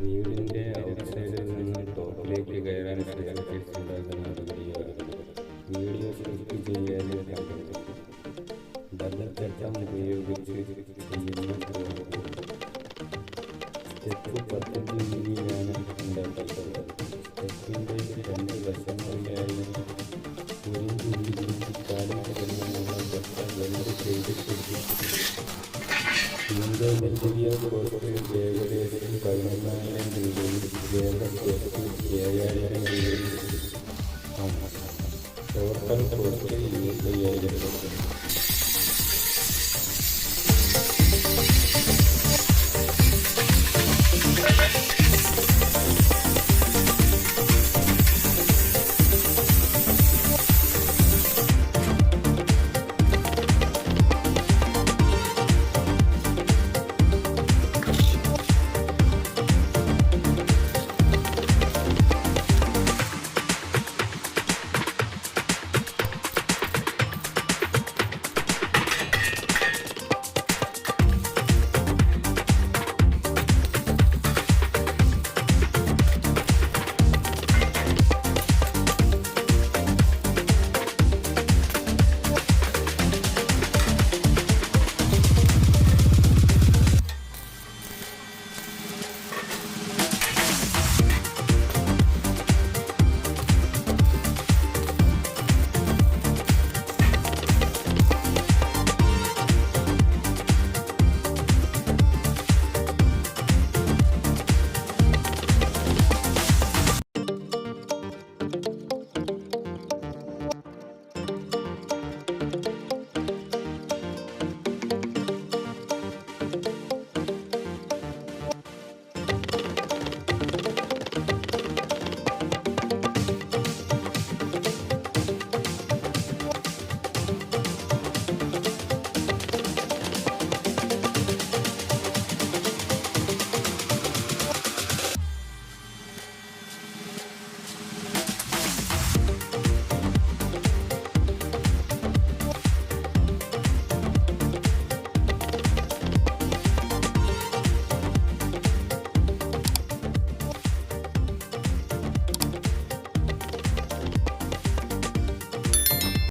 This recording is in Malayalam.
വീടിൻ്റെ ഔട്ട്സൈഡിൽ നിന്ന് ടോപ്പിലേക്ക് കയറാൻ സ്റ്റെയർകേസ് ഉണ്ടാക്കുന്ന വീഡിയോ ഷൂട്ട് ചെയ്യാൻ ഡബിൾ ചട്ടം ഉപയോഗിച്ച് ചെയ്യുന്ന സ്റ്റെപ്പ് 15 മില്ലിയാണ് ഉണ്ടാക്കിയിട്ടുള്ളത്. സ്റ്റെപ്പിൻ്റെ രണ്ട് വശങ്ങളിലായി കാലഘട്ടത്തിനുള്ള ചട്ട വെൽഡ് ചെയ്തിട്ടുണ്ട്. ഇതിൻ്റെ മെറ്റീരിയൽ കോസ്റ്റ് ഏകദേശം 11,000 രൂപയും ലേബർ കോസ്റ്റ് 7,000 രൂപയും. ടോട്ടൽ കോസ്റ്റ് 25,000 രൂപ.